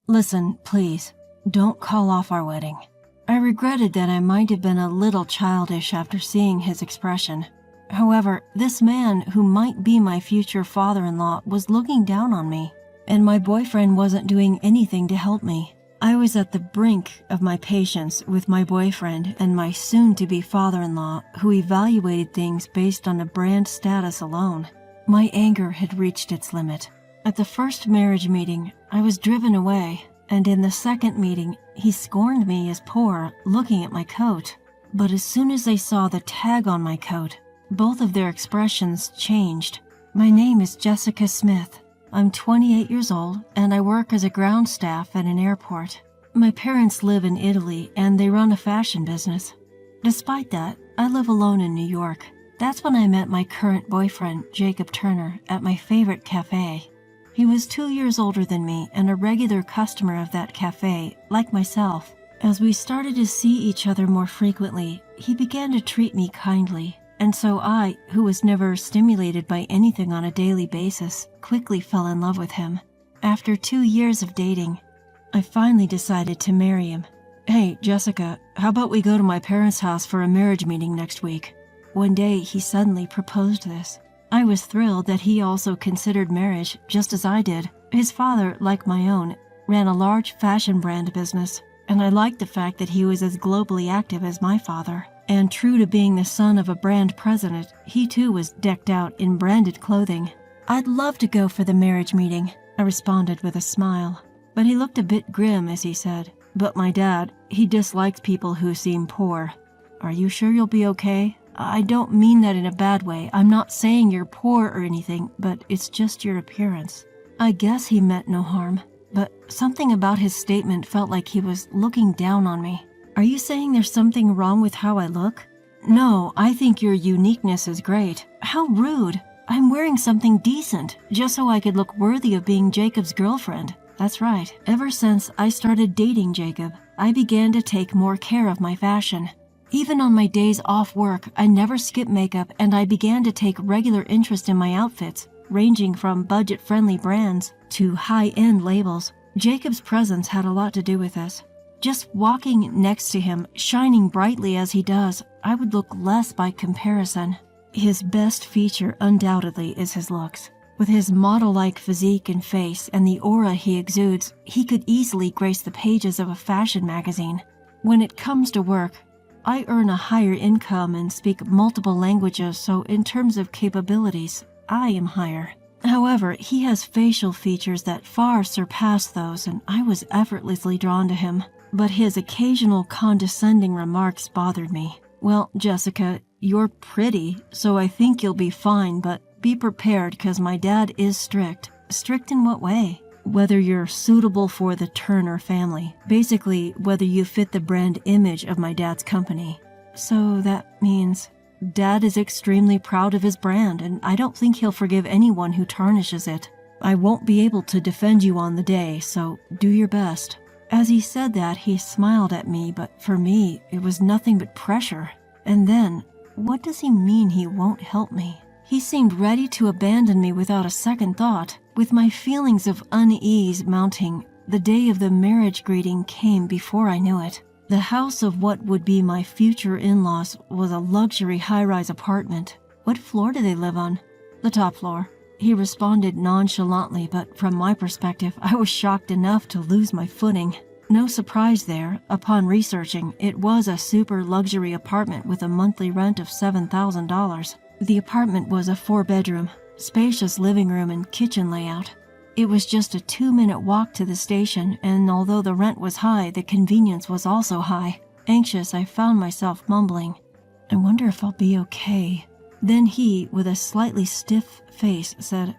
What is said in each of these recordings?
Listen, please, don't call off our wedding. I regretted that I might have been a little childish after seeing his expression. However, this man who might be my future father-in-law was looking down on me, and my boyfriend wasn't doing anything to help me. I was at the brink of my patience with my boyfriend and my soon-to-be father-in-law, who evaluated things based on a brand status alone. My anger had reached its limit. At the first marriage meeting, I was driven away, and in the second meeting, he scorned me as poor, looking at my coat. But as soon as they saw the tag on my coat, both of their expressions changed. My name is Jessica Smith. I'm 28 years old, and I work as a ground staff at an airport. My parents live in Italy, and they run a fashion business. Despite that, I live alone in New York. That's when I met my current boyfriend, Jacob Turner, at my favorite cafe. He was 2 years older than me and a regular customer of that cafe, like myself. As we started to see each other more frequently, he began to treat me kindly. And so I, who was never stimulated by anything on a daily basis, quickly fell in love with him. After 2 years of dating, I finally decided to marry him. Hey, Jessica, how about we go to my parents' house for a marriage meeting next week? One day, he suddenly proposed this. I was thrilled that he also considered marriage, just as I did. His father, like my own, ran a large fashion brand business, and I liked the fact that he was as globally active as my father. And true to being the son of a brand president, he too was decked out in branded clothing. I'd love to go for the marriage meeting, I responded with a smile. But he looked a bit grim as he said, but my dad, he dislikes people who seem poor. Are you sure you'll be okay? I don't mean that in a bad way. I'm not saying you're poor or anything, but it's just your appearance. I guess he meant no harm, but something about his statement felt like he was looking down on me. Are you saying there's something wrong with how I look? No, I think your uniqueness is great. How rude. I'm wearing something decent, just so I could look worthy of being Jacob's girlfriend. That's right. Ever since I started dating Jacob, I began to take more care of my fashion. Even on my days off work, I never skip makeup, and I began to take regular interest in my outfits, ranging from budget-friendly brands to high-end labels. Jacob's presence had a lot to do with this. Just walking next to him, shining brightly as he does, I would look less by comparison. His best feature undoubtedly is his looks. With his model-like physique and face and the aura he exudes, he could easily grace the pages of a fashion magazine. When it comes to work, I earn a higher income and speak multiple languages, so in terms of capabilities, I am higher. However, he has facial features that far surpass those, and I was effortlessly drawn to him. But his occasional condescending remarks bothered me. Well, Jessica, you're pretty, so I think you'll be fine, but be prepared because my dad is strict. Strict in what way? Whether you're suitable for the Turner family. Basically, whether you fit the brand image of my dad's company. So that means Dad is extremely proud of his brand, and I don't think he'll forgive anyone who tarnishes it. I won't be able to defend you on the day, so do your best. As he said that, he smiled at me, but for me, it was nothing but pressure. And then, what does he mean he won't help me? He seemed ready to abandon me without a second thought. With my feelings of unease mounting, the day of the marriage greeting came before I knew it. The house of what would be my future in-laws was a luxury high-rise apartment. What floor do they live on? The top floor. He responded nonchalantly, but from my perspective, I was shocked enough to lose my footing. No surprise there. Upon researching, it was a super luxury apartment with a monthly rent of $7,000. The apartment was a 4-bedroom, spacious living room and kitchen layout. It was just a 2-minute walk to the station, and although the rent was high, the convenience was also high. Anxious, I found myself mumbling, I wonder if I'll be okay. Then he, with a slightly stiff face, said,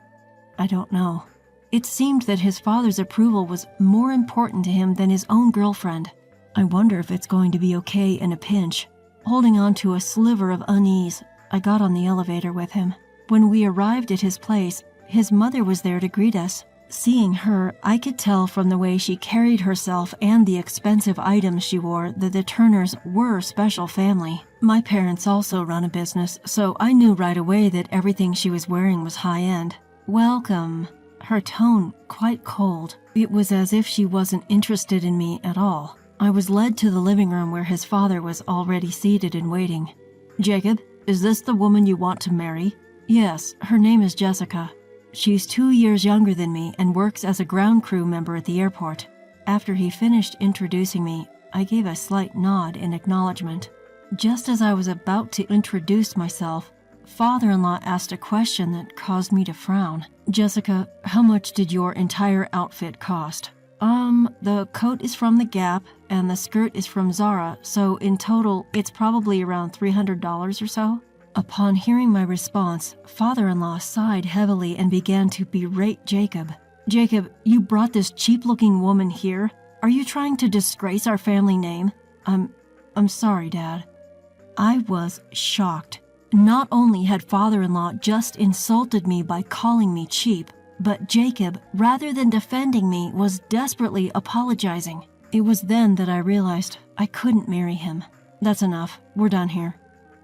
I don't know. It seemed that his father's approval was more important to him than his own girlfriend. I wonder if it's going to be okay in a pinch. Holding on to a sliver of unease, I got on the elevator with him. When we arrived at his place, his mother was there to greet us. Seeing her, I could tell from the way she carried herself and the expensive items she wore that the Turners were a special family. My parents also run a business, so I knew right away that everything she was wearing was high-end. Welcome, her tone quite cold. It was as if she wasn't interested in me at all. I was led to the living room where his father was already seated and waiting. "Jacob, is this the woman you want to marry?" "Yes, her name is Jessica. She's 2 years younger than me and works as a ground crew member at the airport." After he finished introducing me, I gave a slight nod in acknowledgement. Just as I was about to introduce myself, father-in-law asked a question that caused me to frown. "Jessica, how much did your entire outfit cost?" The coat is from the Gap and the skirt is from Zara, so in total, it's probably around $300 or so." Upon hearing my response, father-in-law sighed heavily and began to berate Jacob. "Jacob, you brought this cheap-looking woman here? Are you trying to disgrace our family name?" I'm sorry, Dad." I was shocked. Not only had father-in-law just insulted me by calling me cheap, but Jacob, rather than defending me, was desperately apologizing. It was then that I realized I couldn't marry him. "That's enough. We're done here.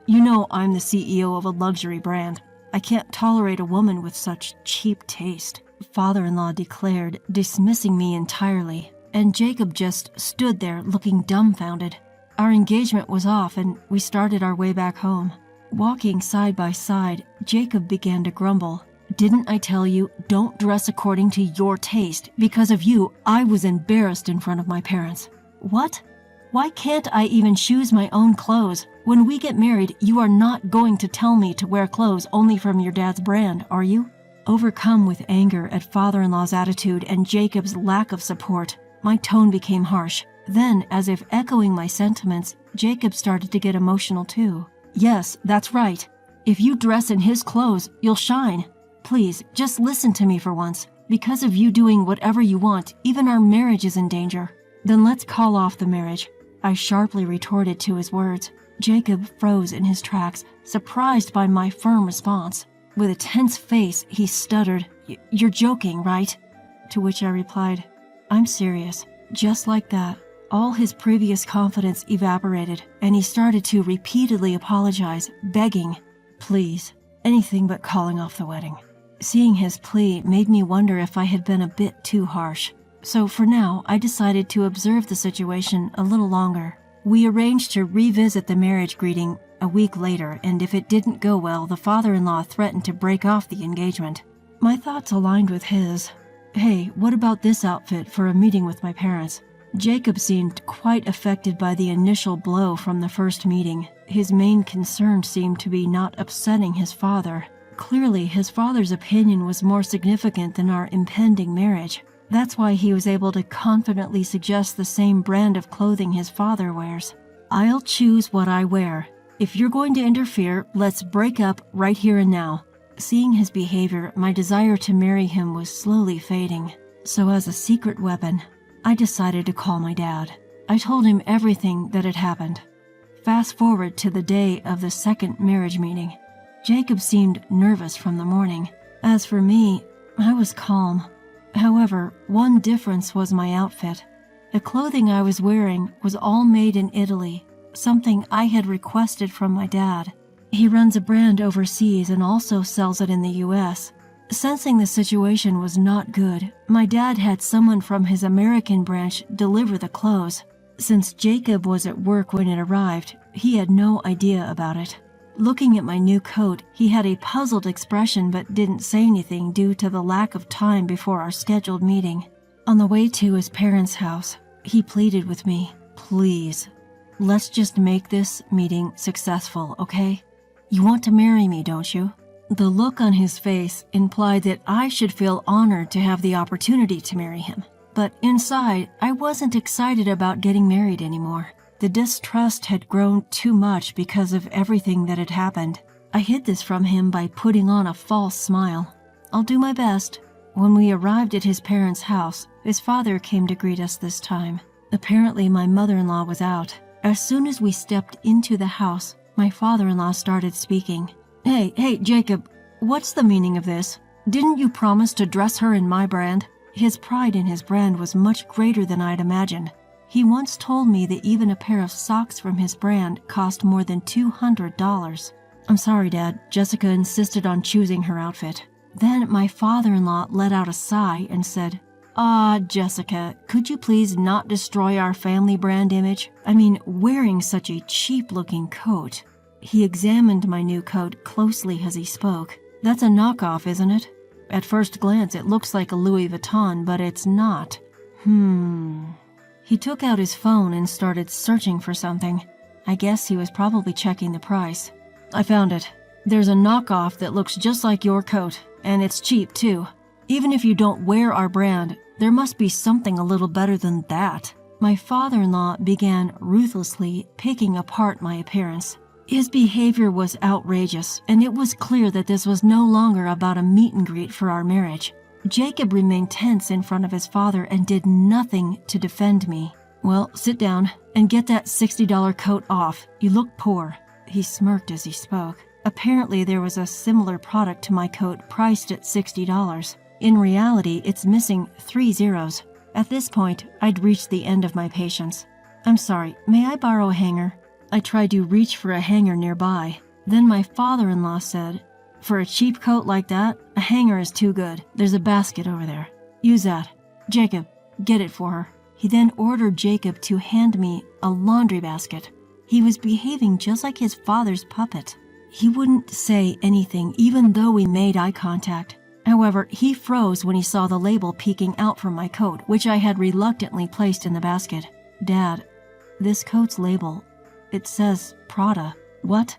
You know I'm the CEO of a luxury brand. I can't tolerate a woman with such cheap taste," father-in-law declared, dismissing me entirely, and Jacob just stood there looking dumbfounded. Our engagement was off and we started our way back home. Walking side by side, Jacob began to grumble. "Didn't I tell you, don't dress according to your taste? Because of you, I was embarrassed in front of my parents." "What? Why can't I even choose my own clothes? When we get married, you are not going to tell me to wear clothes only from your dad's brand, are you?" Overcome with anger at father-in-law's attitude and Jacob's lack of support, my tone became harsh. Then, as if echoing my sentiments, Jacob started to get emotional too. "Yes, that's right. If you dress in his clothes, you'll shine. Please, just listen to me for once. Because of you doing whatever you want, even our marriage is in danger." "Then let's call off the marriage," I sharply retorted to his words. Jacob froze in his tracks, surprised by my firm response. With a tense face, he stuttered, "You're joking, right?" To which I replied, "I'm serious." Just like that, all his previous confidence evaporated, and he started to repeatedly apologize, begging, "Please, anything but calling off the wedding." Seeing his plea made me wonder if I had been a bit too harsh. So for now, I decided to observe the situation a little longer. We arranged to revisit the marriage greeting a week later, and if it didn't go well, the father-in-law threatened to break off the engagement. My thoughts aligned with his. "Hey, what about this outfit for a meeting with my parents?" Jacob seemed quite affected by the initial blow from the first meeting. His main concern seemed to be not upsetting his father. Clearly, his father's opinion was more significant than our impending marriage. That's why he was able to confidently suggest the same brand of clothing his father wears. "I'll choose what I wear. If you're going to interfere, let's break up right here and now." Seeing his behavior, my desire to marry him was slowly fading. So as a secret weapon, I decided to call my dad. I told him everything that had happened. Fast forward to the day of the second marriage meeting. Jacob seemed nervous from the morning. As for me, I was calm. However, one difference was my outfit. The clothing I was wearing was all made in Italy, something I had requested from my dad. He runs a brand overseas and also sells it in the US. Sensing the situation was not good, my dad had someone from his American branch deliver the clothes. Since Jacob was at work when it arrived, he had no idea about it. Looking at my new coat, he had a puzzled expression but didn't say anything due to the lack of time before our scheduled meeting. On the way to his parents' house, he pleaded with me, "Please, let's just make this meeting successful, okay? You want to marry me, don't you?" The look on his face implied that I should feel honored to have the opportunity to marry him. But inside, I wasn't excited about getting married anymore. The distrust had grown too much because of everything that had happened. I hid this from him by putting on a false smile. "I'll do my best." When we arrived at his parents' house, his father came to greet us this time. Apparently, my mother-in-law was out. As soon as we stepped into the house, my father-in-law started speaking. Hey, Jacob, what's the meaning of this? Didn't you promise to dress her in my brand?" His pride in his brand was much greater than I'd imagined. He once told me that even a pair of socks from his brand cost more than $200. "I'm sorry, Dad. Jessica insisted on choosing her outfit." Then my father-in-law let out a sigh and said, "Ah, Jessica, could you please not destroy our family brand image? I mean, wearing such a cheap-looking coat." He examined my new coat closely as he spoke. "That's a knockoff, isn't it? At first glance, it looks like a Louis Vuitton, but it's not." He took out his phone and started searching for something. I guess he was probably checking the price. "I found it. There's a knockoff that looks just like your coat, and it's cheap too. Even if you don't wear our brand, there must be something a little better than that." My father-in-law began ruthlessly picking apart my appearance. His behavior was outrageous, and it was clear that this was no longer about a meet and greet for our marriage. Jacob remained tense in front of his father and did nothing to defend me. "Well, sit down and get that $60 coat off. You look poor." He smirked as he spoke. Apparently, there was a similar product to my coat priced at $60. In reality, it's missing 3 zeros. At this point, I'd reached the end of my patience. "I'm sorry, may I borrow a hanger?" I tried to reach for a hanger nearby. Then my father-in-law said, "For a cheap coat like that, a hanger is too good. There's a basket over there. Use that. Jacob, get it for her." He then ordered Jacob to hand me a laundry basket. He was behaving just like his father's puppet. He wouldn't say anything even though we made eye contact. However, he froze when he saw the label peeking out from my coat, which I had reluctantly placed in the basket. "Dad, this coat's label, it says Prada." What?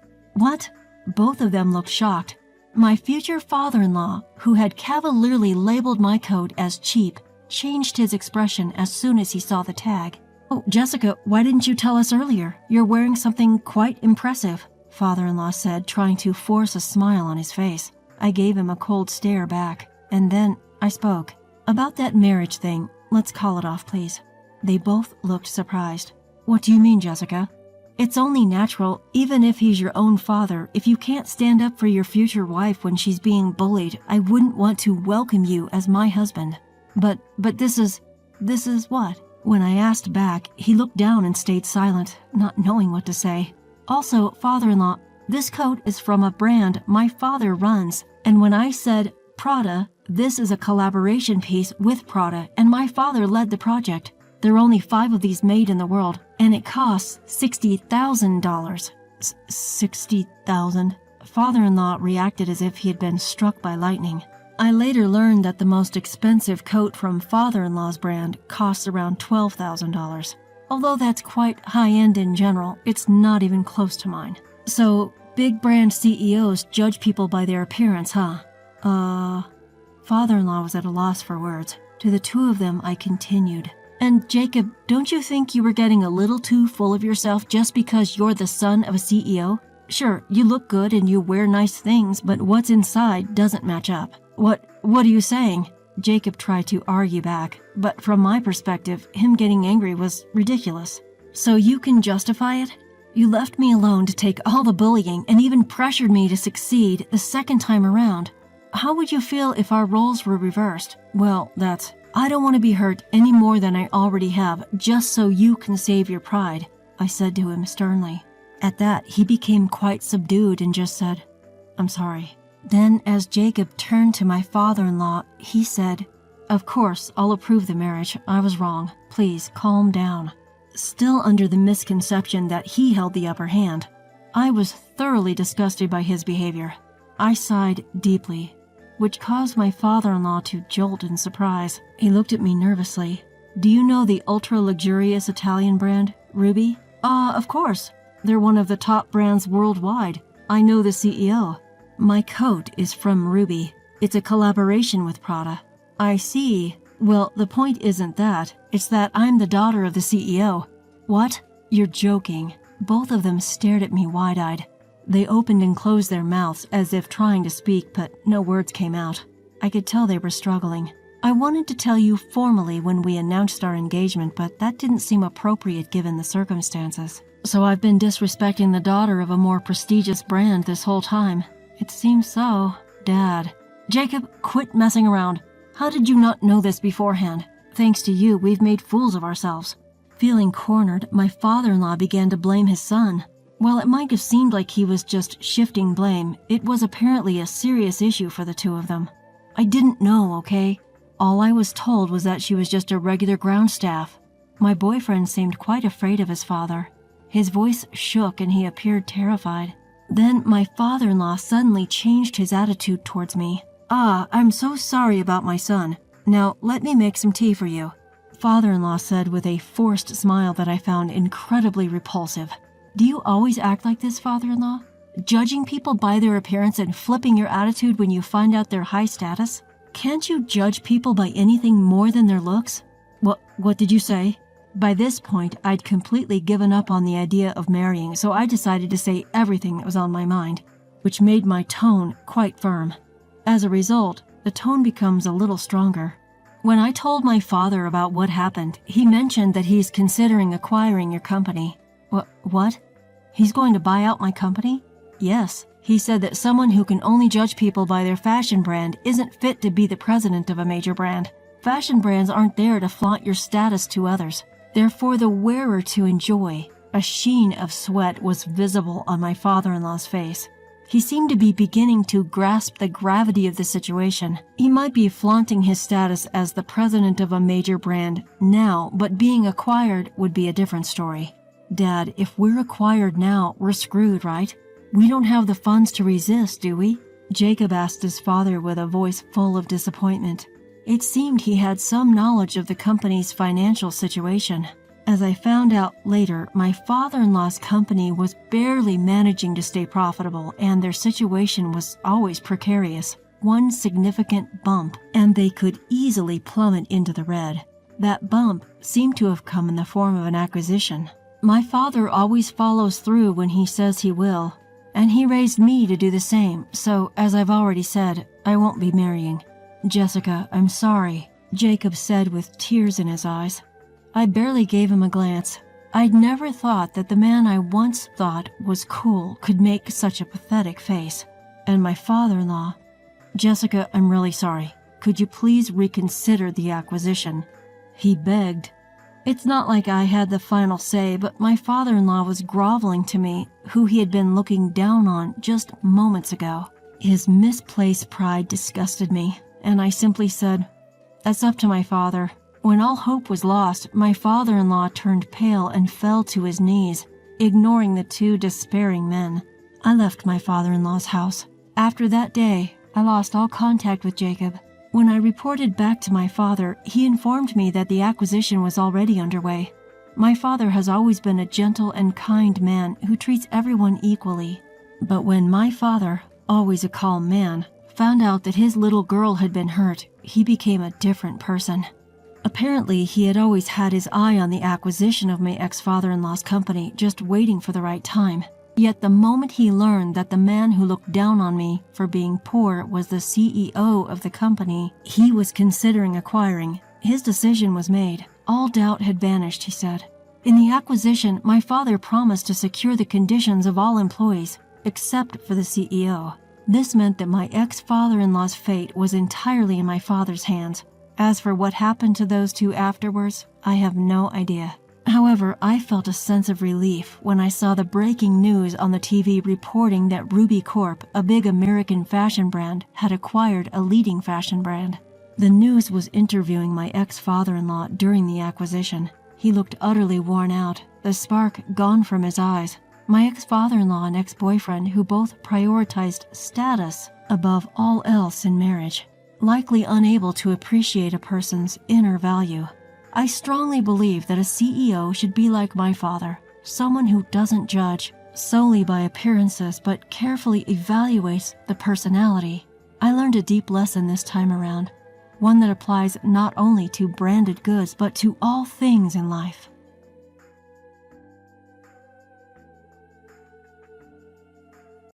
Both of them looked shocked. My future father-in-law, who had cavalierly labeled my coat as cheap, changed his expression as soon as he saw the tag. "Oh, Jessica, why didn't you tell us earlier? You're wearing something quite impressive," father-in-law said, trying to force a smile on his face. I gave him a cold stare back, and then I spoke. "About that marriage thing, let's call it off, please." They both looked surprised. "What do you mean, Jessica?" "It's only natural, even if he's your own father. If you can't stand up for your future wife when she's being bullied, I wouldn't want to welcome you as my husband." But this is what?" When I asked back, he looked down and stayed silent, not knowing what to say. "Also, father-in-law, this coat is from a brand my father runs, and when I said Prada, this is a collaboration piece with Prada, and my father led the project. There are only 5 of these made in the world, and it costs $60,000. $60,000? Father-in-law reacted as if he had been struck by lightning. I later learned that the most expensive coat from father-in-law's brand costs around $12,000. Although that's quite high-end in general, it's not even close to mine. "So, big brand CEOs judge people by their appearance, huh?" Father-in-law was at a loss for words. To the two of them, I continued. "And Jacob, don't you think you were getting a little too full of yourself just because you're the son of a CEO? Sure, you look good and you wear nice things, but what's inside doesn't match up." What are you saying?" Jacob tried to argue back, but from my perspective, him getting angry was ridiculous. "So you can justify it? You left me alone to take all the bullying and even pressured me to succeed the second time around. How would you feel if our roles were reversed?" "Well, I don't want to be hurt any more than I already have, just so you can save your pride," I said to him sternly. At that, he became quite subdued and just said, "I'm sorry." Then, as Jacob turned to my father-in-law, he said, "Of course, I'll approve the marriage. I was wrong. Please, calm down." Still under the misconception that he held the upper hand, I was thoroughly disgusted by his behavior. I sighed deeply, which caused my father-in-law to jolt in surprise. He looked at me nervously. "Do you know the ultra-luxurious Italian brand, Ruby?" Of course. They're one of the top brands worldwide. I know the CEO. My coat is from Ruby. It's a collaboration with Prada." "I see. Well, the point isn't that. It's that I'm the daughter of the CEO." "What? You're joking." Both of them stared at me wide-eyed. They opened and closed their mouths as if trying to speak, but no words came out. I could tell they were struggling. "I wanted to tell you formally when we announced our engagement, but that didn't seem appropriate given the circumstances. So I've been disrespecting the daughter of a more prestigious brand this whole time." "It seems so, Dad." "Jacob, quit messing around. How did you not know this beforehand? Thanks to you, we've made fools of ourselves." Feeling cornered, my father-in-law began to blame his son. While it might have seemed like he was just shifting blame, it was apparently a serious issue for the two of them. I didn't know, okay? All I was told was that she was just a regular ground staff. My boyfriend seemed quite afraid of his father. His voice shook and he appeared terrified. Then my father-in-law suddenly changed his attitude towards me. I'm so sorry about my son. Now, let me make some tea for you," father-in-law said with a forced smile that I found incredibly repulsive. "Do you always act like this, father-in-law? Judging people by their appearance and flipping your attitude when you find out their high status? Can't you judge people by anything more than their looks?" What did you say?" By this point, I'd completely given up on the idea of marrying, so I decided to say everything that was on my mind, which made my tone quite firm. As a result, the tone becomes a little stronger. When I told my father about what happened, he mentioned that he's considering acquiring your company. What? He's going to buy out my company? Yes. He said that someone who can only judge people by their fashion brand isn't fit to be the president of a major brand. Fashion brands aren't there to flaunt your status to others. They're for the wearer to enjoy. A sheen of sweat was visible on my father-in-law's face. He seemed to be beginning to grasp the gravity of the situation. He might be flaunting his status as the president of a major brand now, but being acquired would be a different story. "Dad, if we're acquired now, we're screwed, right? We don't have the funds to resist, do we?" Jacob asked his father with a voice full of disappointment. It seemed he had some knowledge of the company's financial situation. As I found out later, my father-in-law's company was barely managing to stay profitable, and their situation was always precarious. One significant bump, and they could easily plummet into the red. That bump seemed to have come in the form of an acquisition. My father always follows through when he says he will, and he raised me to do the same, so as I've already said, I won't be marrying. "Jessica, I'm sorry," Jacob said with tears in his eyes. I barely gave him a glance. I'd never thought that the man I once thought was cool could make such a pathetic face. And my father-in-law, "Jessica, I'm really sorry. Could you please reconsider the acquisition?" he begged. It's not like I had the final say, but my father-in-law was groveling to me, who he had been looking down on just moments ago. His misplaced pride disgusted me, and I simply said, "That's up to my father." When all hope was lost, my father-in-law turned pale and fell to his knees, ignoring the two despairing men. I left my father-in-law's house. After that day, I lost all contact with Jacob. When I reported back to my father, he informed me that the acquisition was already underway. My father has always been a gentle and kind man who treats everyone equally. But when my father, always a calm man, found out that his little girl had been hurt, he became a different person. Apparently, he had always had his eye on the acquisition of my ex-father-in-law's company, just waiting for the right time. Yet the moment he learned that the man who looked down on me for being poor was the CEO of the company he was considering acquiring, his decision was made. All doubt had vanished, he said. In the acquisition, my father promised to secure the conditions of all employees, except for the CEO. This meant that my ex-father-in-law's fate was entirely in my father's hands. As for what happened to those two afterwards, I have no idea. However, I felt a sense of relief when I saw the breaking news on the TV reporting that Ruby Corp, a big American fashion brand, had acquired a leading fashion brand. The news was interviewing my ex-father-in-law during the acquisition. He looked utterly worn out, the spark gone from his eyes. My ex-father-in-law and ex-boyfriend, who both prioritized status above all else in marriage, likely unable to appreciate a person's inner value. I strongly believe that a CEO should be like my father, someone who doesn't judge solely by appearances but carefully evaluates the personality. I learned a deep lesson this time around, one that applies not only to branded goods but to all things in life.